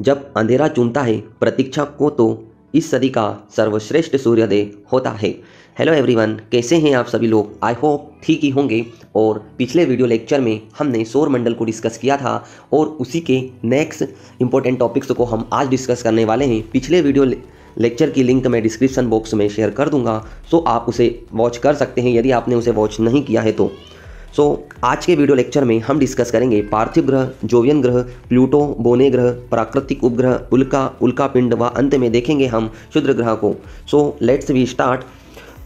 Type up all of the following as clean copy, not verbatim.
जब अंधेरा चूमता है प्रतीक्षा को तो इस सदी का सर्वश्रेष्ठ सूर्योदय होता है। हेलो एवरीवन, कैसे हैं आप सभी लोग? आई होप ठीक ही होंगे। और पिछले वीडियो लेक्चर में हमने सौर मंडल को डिस्कस किया था और उसी के नेक्स्ट इंपॉर्टेंट टॉपिक्स को हम आज डिस्कस करने वाले हैं। पिछले वीडियो लेक्चर की लिंक मैं डिस्क्रिप्शन बॉक्स में शेयर कर दूंगा, सो आप उसे वॉच कर सकते हैं यदि आपने उसे वॉच नहीं किया है तो। आज के वीडियो लेक्चर में हम डिस्कस करेंगे पार्थिव ग्रह, जोवियन ग्रह, प्लूटो, बोने ग्रह, प्राकृतिक उपग्रह, उल्का पिंड व अंत में देखेंगे हम क्षुद्र ग्रह को। Let's we start.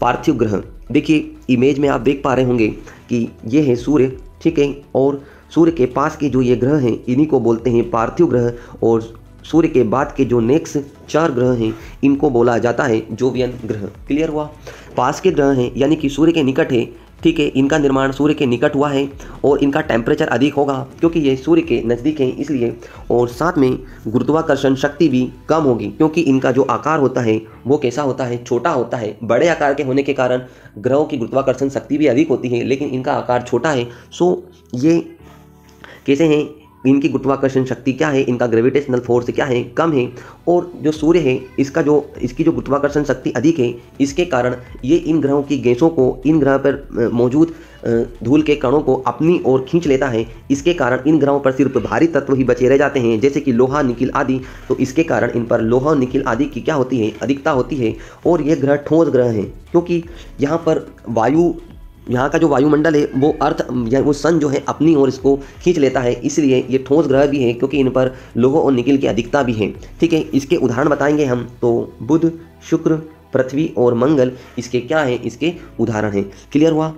पार्थिव ग्रह, देखिए इमेज में आप देख पा रहे होंगे कि ये है सूर्य, ठीक है, और सूर्य के पास के जो ये ग्रह हैं इन्हीं को बोलते हैं पार्थिव ग्रह। और सूर्य के बाद के जो नेक्स्ट 4 ग्रह हैं इनको बोला जाता है जोवियन ग्रह। क्लियर हुआ? पास के ग्रह हैं यानी कि सूर्य के निकट है, ठीक है, इनका निर्माण सूर्य के निकट हुआ है और इनका टेम्परेचर अधिक होगा क्योंकि ये सूर्य के नज़दीक हैं इसलिए। और साथ में गुरुत्वाकर्षण शक्ति भी कम होगी क्योंकि इनका जो आकार होता है वो कैसा होता है, छोटा होता है। बड़े आकार के होने के कारण ग्रहों की गुरुत्वाकर्षण शक्ति भी अधिक होती है, लेकिन इनका आकार छोटा है। ये कैसे हैं? इनकी गुरुत्वाकर्षण शक्ति क्या है, इनका ग्रेविटेशनल फोर्स क्या है, कम है। और जो सूर्य है इसकी जो गुरुत्वाकर्षण शक्ति अधिक है, इसके कारण ये इन ग्रहों की गैसों को, इन ग्रह पर मौजूद धूल के कणों को अपनी ओर खींच लेता है। इसके कारण इन ग्रहों पर सिर्फ भारी तत्व ही बचे रह जाते हैं, जैसे कि लोहा, निकिल आदि। तो इसके कारण इन पर लोहा, निकिल आदि की क्या होती है, अधिकता होती है। और ये ग्रह ठोस ग्रह हैं क्योंकि यहाँ का जो वायुमंडल है वो वो सन जो है अपनी ओर इसको खींच लेता है, इसलिए ये ठोस ग्रह भी है क्योंकि इन पर लोह और निकिल की अधिकता भी है, ठीक है। इसके उदाहरण बताएंगे हम, तो बुध, शुक्र, पृथ्वी और मंगल इसके क्या है, इसके उदाहरण हैं। क्लियर हुआ?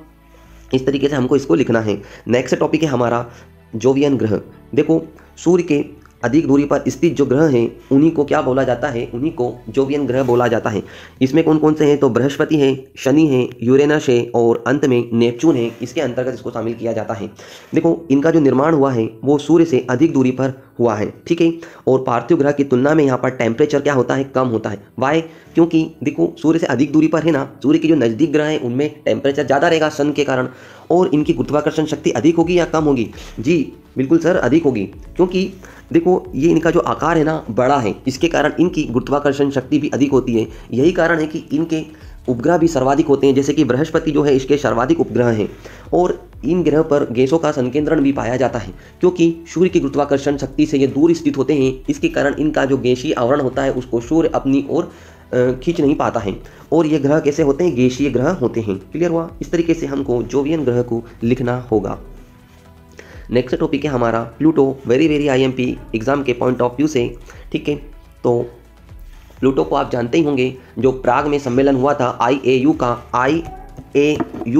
इस तरीके से हमको इसको लिखना है। नेक्स्ट टॉपिक है हमारा जोवियन ग्रह। देखो, सूर्य के अधिक दूरी पर स्थित जो ग्रह हैं उन्हीं को क्या बोला जाता है, उन्हीं को जोवियन ग्रह बोला जाता है। इसमें कौन कौन से हैं? तो बृहस्पति है, शनि है, यूरेनस है और अंत में नेपच्यून है। इसके अंतर्गत इसको शामिल किया जाता है। देखो, इनका जो निर्माण हुआ है वो सूर्य से अधिक दूरी पर हुआ है, ठीक है। और पार्थिव ग्रह की तुलना में यहाँ पर टेम्परेचर क्या होता है, कम होता है। वाई? क्योंकि देखो सूर्य से अधिक दूरी पर है ना, सूर्य के जो नज़दीक ग्रह हैं उनमें टेम्परेचर ज़्यादा रहेगा सन के कारण, और इनकी गुरुत्वाकर्षण शक्ति अधिक होगी या कम होगी? जी बिल्कुल सर, अधिक होगी, क्योंकि देखो ये इनका जो आकार है ना बड़ा है, इसके कारण इनकी गुरुत्वाकर्षण शक्ति भी अधिक होती है। यही कारण है कि इनके उपग्रह भी सर्वाधिक होते हैं, जैसे कि बृहस्पति जो है इसके सर्वाधिक उपग्रह हैं। और इन ग्रह पर गैसों का संकेंद्रण भी पाया जाता है क्योंकि सूर्य की गुरुत्वाकर्षण शक्ति से ये दूर स्थित होते हैं। इसके कारण इनका जो गैसीय आवरण होता है उसको सूर्य अपनी ओर खींच नहीं पाता है। और ये ग्रह कैसे होते हैं? गैसीय ग्रह होते हैं। क्लियर हुआ? इस तरीके से हमको जोवियन ग्रह को लिखना होगा। नेक्स्ट टॉपिक है हमारा प्लूटो। वेरी आईएमपी एग्जाम के पॉइंट ऑफ व्यू से, ठीक है। तो प्लूटो को आप जानते ही होंगे, जो प्राग में सम्मेलन हुआ था IAU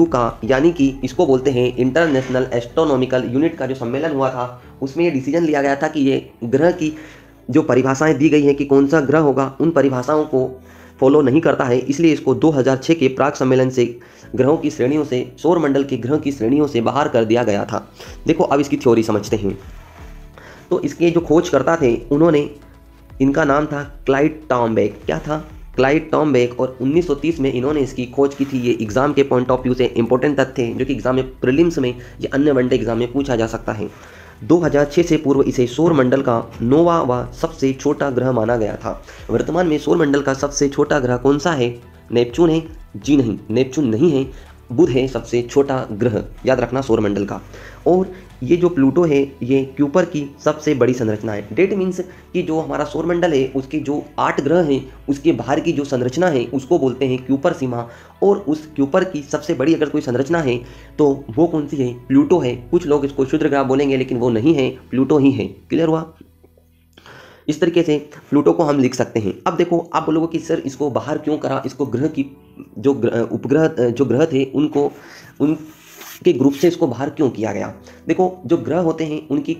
का, यानी कि इसको बोलते हैं इंटरनेशनल एस्ट्रोनॉमिकल यूनिट का जो सम्मेलन हुआ था, उसमें ये डिसीजन लिया गया था कि ये ग्रह की जो परिभाषाएं दी गई हैं कि कौन सा ग्रह होगा, उन परिभाषाओं को फॉलो नहीं करता है, इसलिए इसको 2006 के प्राग सम्मेलन से ग्रहों की श्रेणियों से, सौर मंडल के ग्रहों की श्रेणियों से बाहर कर दिया गया था। देखो अब इसकी थ्योरी समझते हैं। तो इसके जो खोजकर्ता थे उन्होंने, इनका नाम था क्लाइड टॉम्बेक। क्या था? क्लाइड टॉम्बेक। और 1930 में इन्होंने इसकी खोज की थी। ये एग्जाम के पॉइंट ऑफ व्यू से इंपॉर्टेंट तथ्य है जो कि एग्जाम में, प्रीलिम्स में या अन्य वनडे एग्जाम में पूछा जा सकता है। 2006 से पूर्व इसे सौर मंडल का नौवां व सबसे छोटा ग्रह माना गया था। वर्तमान में सौर मंडल का सबसे छोटा ग्रह कौन सा है? नेपच्यून है? जी नहीं, नेपच्यून नहीं है, बुध है सबसे छोटा ग्रह, याद रखना, सौर मंडल का। और ये जो प्लूटो है ये क्यूपर की सबसे बड़ी संरचना है। डेट मीन्स कि जो हमारा सौर मंडल है उसके जो 8 ग्रह हैं उसके बाहर की जो संरचना है उसको बोलते हैं क्यूपर सीमा। और उस क्यूपर की सबसे बड़ी अगर कोई संरचना है तो वो कौन सी है? प्लूटो है। कुछ लोग इसको क्षुद्र ग्रह बोलेंगे लेकिन वो नहीं है, प्लूटो ही है। क्लियर हुआ? इस तरीके से प्लूटो को हम लिख सकते हैं। अब देखो, आप बोलोगे कि सर इसको बाहर क्यों करा, इसको ग्रह की जो उपग्रह जो ग्रह थे उनके ग्रुप से इसको बाहर क्यों किया गया? देखो, जो ग्रह होते हैं उनके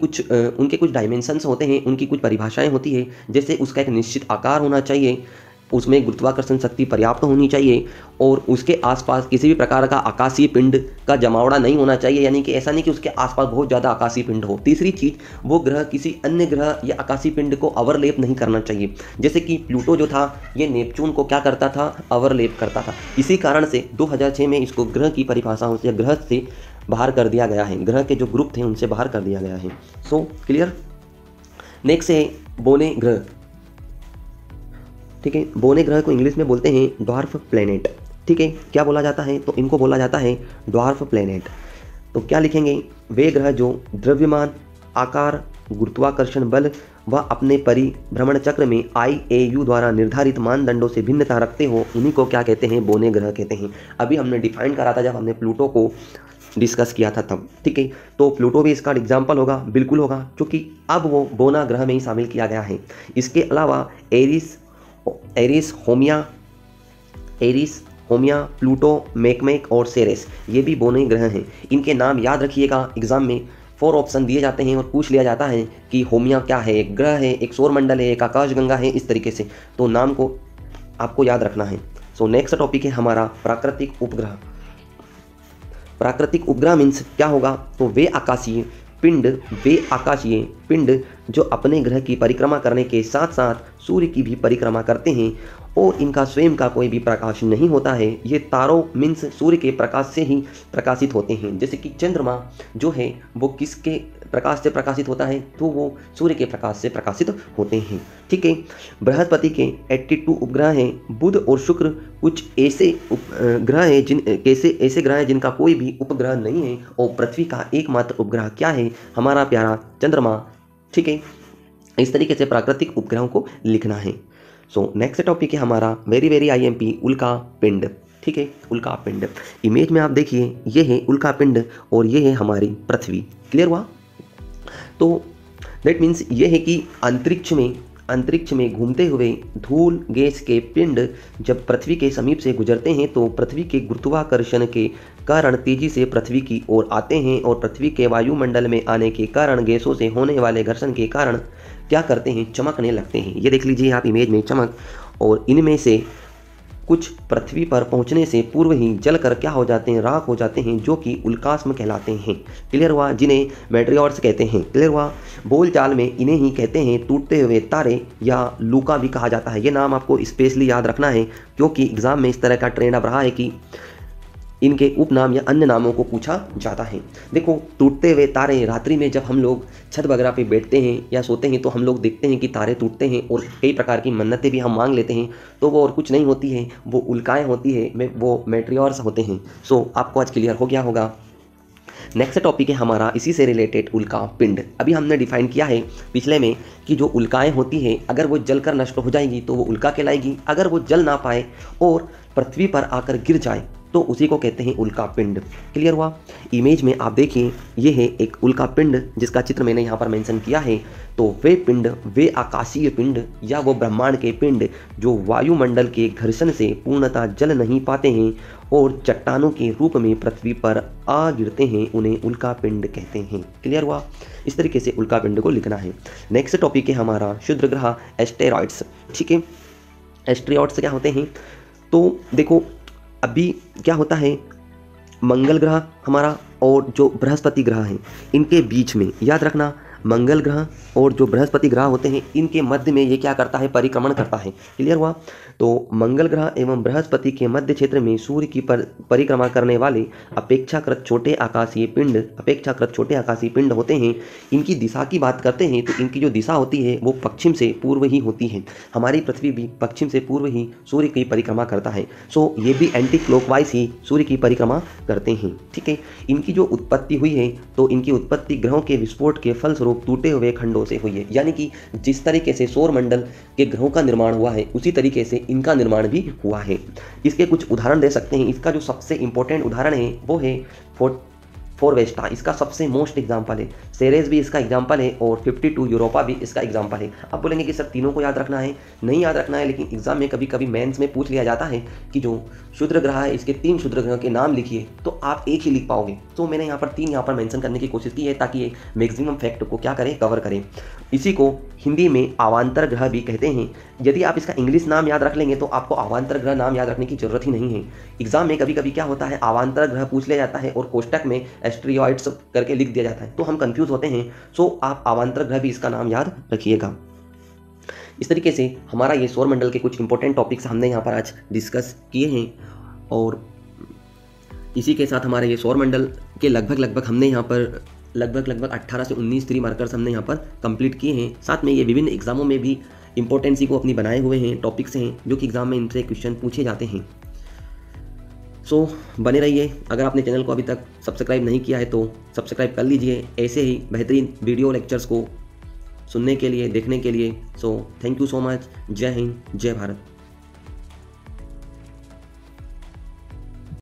कुछ डायमेंशंस होते हैं, उनकी कुछ परिभाषाएं होती है, जैसे उसका एक निश्चित आकार होना चाहिए, उसमें गुरुत्वाकर्षण शक्ति पर्याप्त होनी चाहिए और उसके आसपास किसी भी प्रकार का आकाशीय पिंड का जमावड़ा नहीं होना चाहिए, यानी कि ऐसा नहीं कि उसके आसपास बहुत ज़्यादा आकाशीय पिंड हो। तीसरी चीज़, वो ग्रह किसी अन्य ग्रह या आकाशीय पिंड को अवरलेप नहीं करना चाहिए, जैसे कि प्लूटो जो था ये नेपच्यून को क्या करता था, अवरलेप करता था। इसी कारण से 2006 में इसको ग्रह की परिभाषाओं से, ग्रह से बाहर कर दिया गया है, ग्रह के जो ग्रुप थे उनसे बाहर कर दिया गया है। So clear. नेक्स्ट है बोने ग्रह, ठीक है, बोने ग्रह को इंग्लिश में बोलते हैं ड्वार्फ प्लेनेट, ठीक है। क्या बोला जाता है, तो इनको बोला जाता है ड्वार्फ प्लेनेट। तो क्या लिखेंगे, वे ग्रह जो द्रव्यमान, आकार, गुरुत्वाकर्षण बल व अपने परिभ्रमण चक्र में IAU द्वारा निर्धारित मानदंडों से भिन्नता रखते हो, उन्हीं को क्या कहते हैं, बोने ग्रह कहते हैं। अभी हमने डिफाइन करा था जब हमने प्लूटो को डिस्कस किया था तब, ठीक है। तो प्लूटो भी इसका एग्जाम्पल होगा, बिल्कुल होगा, क्योंकि अब वो बोना ग्रह में ही शामिल किया गया है। इसके अलावा एरिस, होमिया, प्लूटो, मेकमेक और सेरेस, ये भी बोने ग्रह हैं। इनके नाम याद रखिएगा, एग्जाम में 4 ऑप्शन दिए जाते हैं और पूछ लिया जाता है कि होमिया क्या है, एक ग्रह है, एक सौरमंडल है, एक आकाशगंगा है, इस तरीके से, तो नाम को आपको याद रखना है। सो नेक्स्ट टॉपिक है हमारा प्राकृतिक उपग्रह। प्राकृतिक उपग्रह मीन्स क्या होगा, तो वे आकाशीय पिंड जो अपने ग्रह की परिक्रमा करने के साथ साथ सूर्य की भी परिक्रमा करते हैं और इनका स्वयं का कोई भी प्रकाश नहीं होता है। ये तारों मीन्स सूर्य के प्रकाश से ही प्रकाशित होते हैं। जैसे कि चंद्रमा जो है वो किसके प्रकाश से प्रकाशित होता है, तो वो सूर्य के प्रकाश से प्रकाशित होते हैं, ठीक है। बृहस्पति के 82 उपग्रह हैं। बुध और शुक्र कुछ ऐसे ग्रह हैं ऐसे ग्रह हैं जिनका कोई भी उपग्रह नहीं है और पृथ्वी का एकमात्र उपग्रह क्या है, हमारा प्यारा चंद्रमा, ठीक है। इस तरीके से प्राकृतिक उपग्रहों को लिखना है। सो नेक्स्ट टॉपिक है हमारा वेरी IMP, उल्का पिंड, ठीक है। उल्का पिंड इमेज में आप देखिए, ये है उल्का पिंड और ये है हमारी पृथ्वी, क्लियर हुआ। तो दैट मीन्स ये है कि अंतरिक्ष में घूमते हुए धूल गैस के पिंड जब पृथ्वी के समीप से गुजरते हैं तो पृथ्वी के गुरुत्वाकर्षण के कारण तेजी से पृथ्वी की ओर आते हैं और पृथ्वी के वायुमंडल में आने के कारण गैसों से होने वाले घर्षण के कारण क्या करते हैं, चमकने लगते हैं। ये देख लीजिए आप इमेज में चमक, और इनमें से कुछ पृथ्वी पर पहुंचने से पूर्व ही जलकर क्या हो जाते हैं, राख हो जाते हैं, जो कि उल्कास्म कहलाते हैं, क्लियर हुआ, जिन्हें मेटेरियर्स कहते हैं, क्लियर हुआ। बोलचाल में इन्हें ही कहते हैं टूटते हुए तारे या लूका भी कहा जाता है। ये नाम आपको स्पेशली याद रखना है क्योंकि एग्जाम में इस तरह का ट्रेंड अब रहा है कि इनके उपनाम या अन्य नामों को पूछा जाता है। देखो, टूटते हुए तारे, रात्रि में जब हम लोग छत वगैरह पे बैठते हैं या सोते हैं तो हम लोग देखते हैं कि तारे टूटते हैं और कई प्रकार की मन्नतें भी हम मांग लेते हैं, तो वो और कुछ नहीं होती है, वो उल्काएं होती है, वो मेटेरियर्स होते हैं। सो आपको आज क्लियर हो गया होगा। नेक्स्ट टॉपिक है हमारा इसी से रिलेटेड उल्का पिंड। अभी हमने डिफाइन किया है पिछले में कि जो उल्काएं होती हैं अगर वो जलकर नष्ट हो जाएगी तो वो उल्का कहलाएगी, अगर वो जल ना पाए और पृथ्वी पर आकर गिर जाए तो उसी को कहते हैं उल्का पिंड, क्लियर हुआ। इमेज में आप देखिए, ये है एक उल्का पिंड जिसका चित्र मैंने यहाँ पर मेंशन किया है। तो वे पिंड, वे आकाशीय पिंड या वो ब्रह्मांड के पिंड जो वायुमंडल के घर्षण से पूर्णतः जल नहीं पाते हैं और चट्टानों के रूप में पृथ्वी पर आ गिरते हैं, उन्हें उल्का पिंड कहते हैं, क्लियर हुआ। इस तरीके से उल्का पिंड को लिखना है। नेक्स्ट टॉपिक है हमारा क्षुद्र ग्रह एस्टेरॉइड्स, ठीक है। एस्टेरॉइड्स क्या होते हैं, तो देखो अभी क्या होता है, मंगल ग्रह हमारा और जो बृहस्पति ग्रह हैं इनके बीच में, याद रखना, मंगल ग्रह और जो बृहस्पति ग्रह होते हैं इनके मध्य में ये क्या करता है, परिक्रमण करता है, क्लियर हुआ। तो मंगल ग्रह एवं बृहस्पति के मध्य क्षेत्र में सूर्य की परिक्रमा करने वाले अपेक्षाकृत छोटे आकाशीय पिंड होते हैं। इनकी दिशा की बात करते हैं तो इनकी जो दिशा होती है वो पश्चिम से पूर्व ही होती है। हमारी पृथ्वी भी पश्चिम से पूर्व ही सूर्य की परिक्रमा करता है। सो ये भी एंटी क्लॉकवाइज ही सूर्य की परिक्रमा करते हैं, ठीक है। इनकी जो उत्पत्ति हुई है तो इनकी उत्पत्ति ग्रहों के विस्फोट के फलस्वरूप टूटे हुए खंडों से हुई है। यानी कि जिस तरीके से सौरमंडल के ग्रहों का निर्माण हुआ है उसी तरीके से इनका निर्माण भी हुआ है। इसके कुछ उदाहरण दे सकते हैं। इसका जो सबसे इंपॉर्टेंट उदाहरण है वो है फोरवेस्टा, इसका सबसे मोस्ट एग्जाम्पल है। सेरेस भी इसका एग्जाम्पल है और 52 यूरोपा भी इसका एग्जाम्पल है। अब बोलेंगे कि सर तीनों को याद रखना है, नहीं याद रखना है, लेकिन एग्जाम में कभी कभी मेंस में पूछ लिया जाता है कि जो क्षुद्र ग्रह है इसके 3 क्षुद्र ग्रह के नाम लिखिए, तो आप एक ही लिख पाओगे। तो मैंने यहाँ पर 3 यहाँ पर मेंशन करने की कोशिश की है ताकि ये मैक्सिमम फैक्ट को क्या करें, कवर करें। इसी को हिंदी में अवांतर ग्रह भी कहते हैं। यदि आप इसका इंग्लिश नाम याद रख लेंगे तो आपको अवांतर ग्रह नाम याद रखने की जरूरत ही नहीं है। एग्जाम में कभी कभी क्या होता है, अवांतर ग्रह पूछ लिया जाता है और कोष्टक में एस्टेरॉइड्स करके लिख दिया जाता है, तो हम कंफ्यूज होते हैं। सो आप अवांतर ग्रह भी इसका नाम याद रखिएगा। इस तरीके से हमारा ये सौरमंडल के कुछ इंपॉर्टेंट टॉपिक्स हमने यहाँ पर आज डिस्कस किए हैं और इसी के साथ हमारे ये सौरमंडल के लगभग हमने यहाँ पर लगभग 18 से 19 3 मार्कर्स हमने यहाँ पर कंप्लीट किए हैं। साथ में ये विभिन्न एग्जामों में भी इंपॉर्टेंसी को अपनी बनाए हुए हैं, टॉपिक्स हैं जो कि एग्जाम में इनसे क्वेश्चन पूछे जाते हैं। सो बने रहिए। अगर आपने चैनल को अभी तक सब्सक्राइब नहीं किया है तो सब्सक्राइब कर लीजिए ऐसे ही बेहतरीन वीडियो लेक्चर्स को सुनने के लिए, देखने के लिए। So thank you so much. जय हिंद, जय भारत।